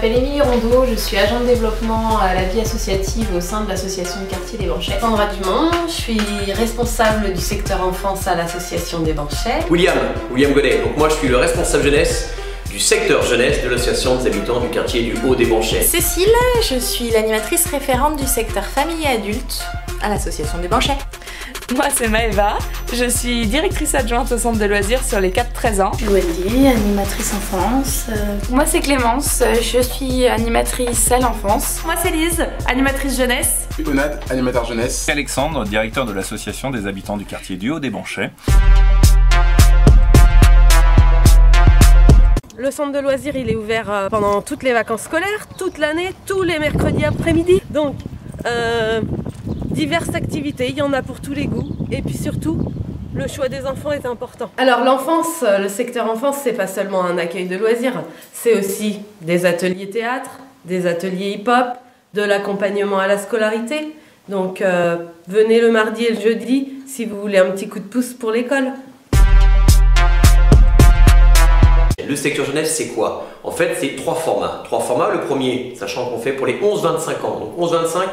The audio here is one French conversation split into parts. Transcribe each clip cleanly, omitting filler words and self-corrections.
m'appelle Émilie Rondeau, je suis agent de développement à la vie associative au sein de l'association de quartier des Banchais. Sandra Dumont, je suis responsable du secteur enfance à l'association des Banchais. William Godet, donc moi je suis le responsable jeunesse du secteur jeunesse de l'association des habitants du quartier du Haut des Banchais. Cécile, je suis l'animatrice référente du secteur famille et adulte à l'association des Banchais. Moi c'est Maëva, je suis directrice adjointe au centre de loisirs sur les 4-13 ans. Wendy, animatrice enfance. Moi c'est Clémence, je suis animatrice à l'enfance. Moi c'est Lise, animatrice jeunesse. Onad, animateur jeunesse. Alexandre, directeur de l'association des habitants du quartier du Haut des Banchais. Le centre de loisirs il est ouvert pendant toutes les vacances scolaires, toute l'année, tous les mercredis après-midi. Donc diverses activités, il y en a pour tous les goûts. Et puis surtout, le choix des enfants est important. Alors l'enfance, le secteur enfance, c'est pas seulement un accueil de loisirs, c'est aussi des ateliers théâtre, des ateliers hip-hop, de l'accompagnement à la scolarité. Donc venez le mardi et le jeudi si vous voulez un petit coup de pouce pour l'école. Le secteur jeunesse, c'est quoi? En fait, c'est trois formats. Le premier, sachant qu'on fait pour les 11-25 ans. Donc 11-25,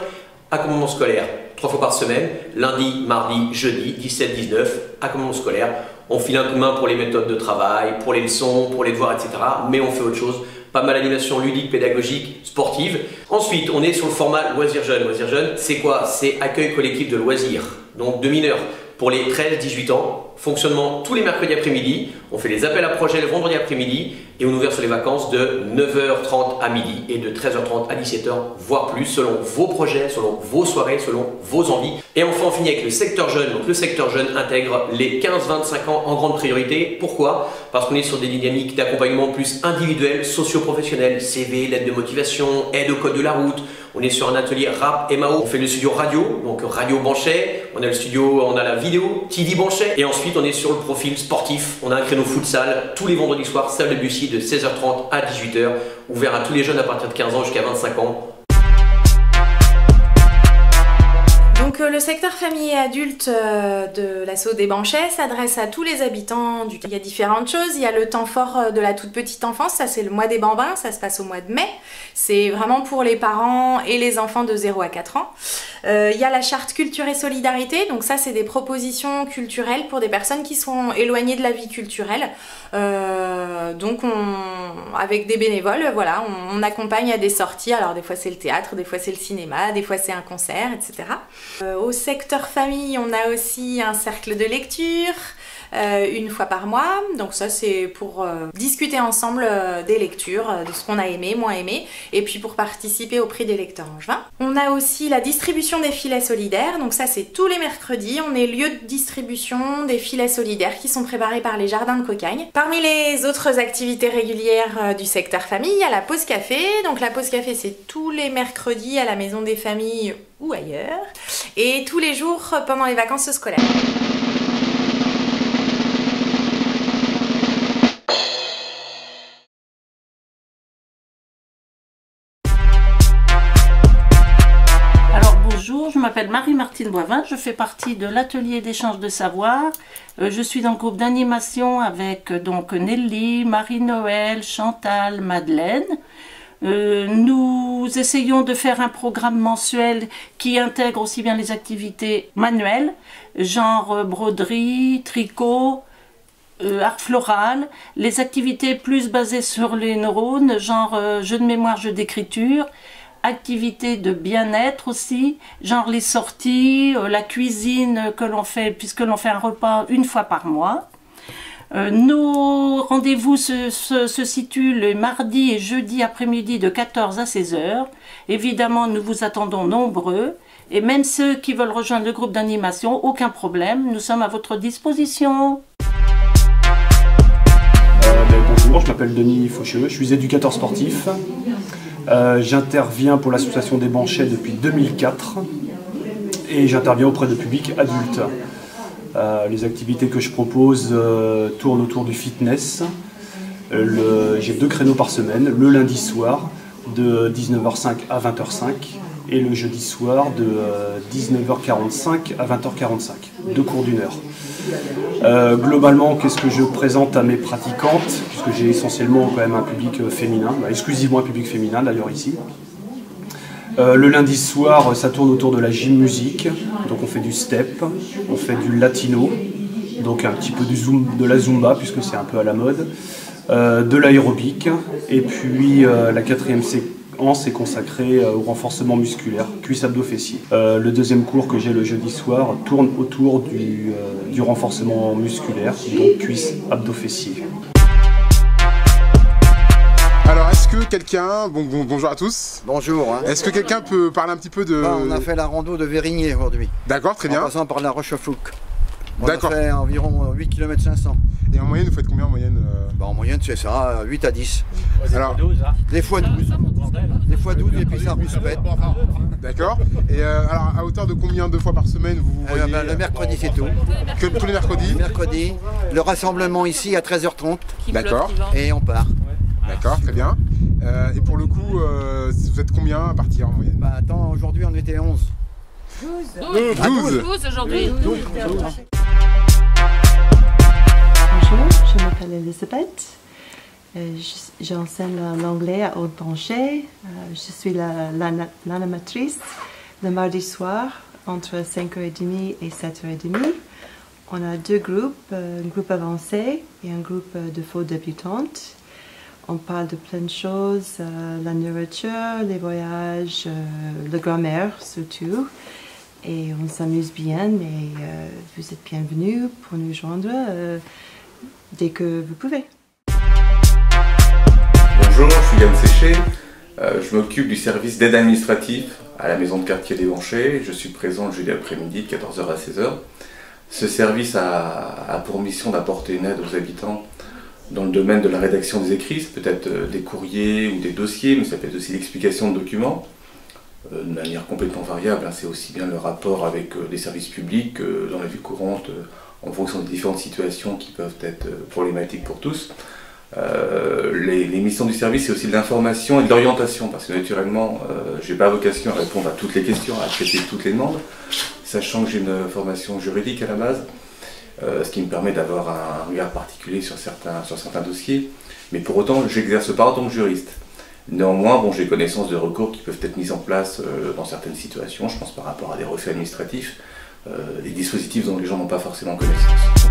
accompagnement scolaire, 3 fois par semaine, lundi, mardi, jeudi, 17-19, accompagnement scolaire. On file un coup de main pour les méthodes de travail, pour les leçons, pour les devoirs, etc. Mais on fait autre chose. Pas mal d'animation ludique, pédagogique, sportive. Ensuite, on est sur le format loisirs jeunes. Loisirs jeunes, c'est quoi? C'est accueil collectif de loisirs, donc de mineurs. Pour les 13-18 ans, fonctionnement tous les mercredis après-midi, on fait les appels à projets le vendredi après-midi et on est ouvert sur les vacances de 9h30 à midi et de 13h30 à 17h, voire plus, selon vos projets, selon vos soirées, selon vos envies. Et enfin, on finit avec le secteur jeune. Donc le secteur jeune intègre les 15-25 ans en grande priorité. Pourquoi? Parce qu'on est sur des dynamiques d'accompagnement plus individuelles, socio-professionnelles, CV, lettre de motivation, aide au code de la route. On est sur un atelier rap MAO, on fait le studio radio, donc radio Banchais, on a le studio, on a la vidéo, TV Banchais, et ensuite on est sur le profil sportif, on a un créneau futsal tous les vendredis soirs, salle de Bussy de 16h30 à 18h, ouvert à tous les jeunes à partir de 15 ans jusqu'à 25 ans. Donc le secteur famille et adulte de l'assaut des Banchais s'adresse à tous les habitants du... Il y a différentes choses, il y a le temps fort de la toute petite enfance, ça c'est le mois des bambins, ça se passe au mois de mai. C'est vraiment pour les parents et les enfants de 0 à 4 ans. Il y a la charte culture et solidarité, donc ça c'est des propositions culturelles pour des personnes qui sont éloignées de la vie culturelle. Donc avec des bénévoles, voilà, on accompagne à des sorties, alors des fois c'est le théâtre, des fois c'est le cinéma, des fois c'est un concert, etc. Au secteur famille, on a aussi un cercle de lecture, une fois par mois, donc ça c'est pour discuter ensemble des lectures, de ce qu'on a aimé, moins aimé, et puis pour participer au prix des lecteurs angevins. On a aussi la distribution des filets solidaires, donc ça c'est tous les mercredis, on est lieu de distribution des filets solidaires qui sont préparés par les jardins de Cocagne. Parmi les autres activités régulières du secteur famille, il y a la pause café, donc la pause café c'est tous les mercredis à la maison des familles ou ailleurs, et tous les jours pendant les vacances scolaires. Bonjour, je m'appelle Marie-Martine Boivin, je fais partie de l'atelier d'échange de savoir. Je suis dans le groupe d'animation avec donc Nelly, Marie-Noël, Chantal, Madeleine. Nous essayons de faire un programme mensuel qui intègre aussi bien les activités manuelles, genre broderie, tricot, art floral, les activités plus basées sur les neurones, genre jeu de mémoire, jeu d'écriture, activités de bien-être aussi, genre les sorties, la cuisine que l'on fait, puisque l'on fait un repas une fois par mois. Nos rendez-vous se situent le mardi et jeudi après-midi de 14 à 16 h. Évidemment, nous vous attendons nombreux. Et même ceux qui veulent rejoindre le groupe d'animation, aucun problème, nous sommes à votre disposition. Bonjour, je m'appelle Denis Faucheux, je suis éducateur sportif. J'interviens pour l'association des Banchais depuis 2004 et j'interviens auprès de public adulte. Les activités que je propose tournent autour du fitness. J'ai 2 créneaux par semaine, le lundi soir de 19h05 à 20h05 et le jeudi soir de 19h45 à 20h45, 2 cours d'1 heure. Globalement, qu'est-ce que je présente à mes pratiquantes? puisque j'ai essentiellement quand même un public féminin, exclusivement un public féminin d'ailleurs ici. Le lundi soir, ça tourne autour de la gym musique, donc on fait du step, on fait du latino, donc un petit peu de la zumba puisque c'est un peu à la mode, de l'aérobic, et puis la quatrième séquence est consacrée au renforcement musculaire, cuisse abdos fessiers. Le deuxième cours que j'ai le jeudi soir tourne autour du renforcement musculaire, donc cuisse abdos fessiers. Alors, est-ce que quelqu'un, bonjour à tous. Bonjour. Est-ce que quelqu'un peut parler un petit peu de... On a fait la rando de Vérigné aujourd'hui. D'accord, très bien. En passant par la Rochefoucauld. On D'accord. a fait environ 8 km 500. Et en moyenne, vous faites combien en moyenne En moyenne, c'est ça, 8 à 10. Alors, des fois 12. Des fois 12 et puis ça rouspète. D'accord. Et alors, à hauteur de combien de fois par semaine vous voyez Le mercredi, c'est tout. Tous les mercredis. Le mercredi. Le rassemblement ici à 13h30. D'accord. Et on part. D'accord, très bien. Et pour le coup, vous êtes combien à partir en moyenne? Attends, aujourd'hui on était 11. 12 aujourd'hui. Bonjour, je m'appelle Elisabeth. J'enseigne l'anglais à Haute-Branchée. Je suis l'animatrice le mardi soir entre 5h30 et 7h30. On a deux groupes, un groupe avancé et un groupe de faux débutantes. On parle de plein de choses, la nourriture, les voyages, la grammaire surtout. Et on s'amuse bien et vous êtes bienvenus pour nous joindre dès que vous pouvez. Bonjour, je suis Yann Séché. Je m'occupe du service d'aide administrative à la maison de quartier des Banchais. Je suis présent le jeudi après-midi de 14h à 16h. Ce service a pour mission d'apporter une aide aux habitants dans le domaine de la rédaction des écrits, peut-être des courriers ou des dossiers, mais ça peut être aussi l'explication de documents, de manière complètement variable. C'est aussi bien le rapport avec des services publics dans la vie courante, en fonction des différentes situations qui peuvent être problématiques pour tous. Les missions du service, c'est aussi de l'information et de l'orientation, parce que naturellement, je n'ai pas vocation à répondre à toutes les questions, à traiter toutes les demandes, sachant que j'ai une formation juridique à la base, ce qui me permet d'avoir un regard particulier sur certains dossiers, mais pour autant, je n'exerce pas en tant que juriste. Néanmoins, j'ai connaissance de recours qui peuvent être mis en place dans certaines situations, je pense par rapport à des refus administratifs, des dispositifs dont les gens n'ont pas forcément connaissance.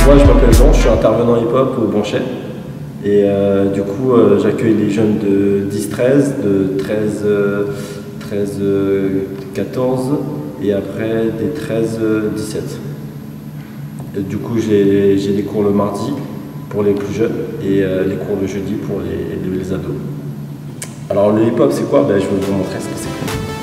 Moi, je m'appelle Jean, je suis intervenant hip-hop au Banchais, et du coup, j'accueille les jeunes de 10-13, de 13-14, et après des 13-17. Du coup, j'ai les cours le mardi pour les plus jeunes et les cours le jeudi pour les ados. Alors le hip-hop, c'est quoi? Je vais vous montrer ce que c'est.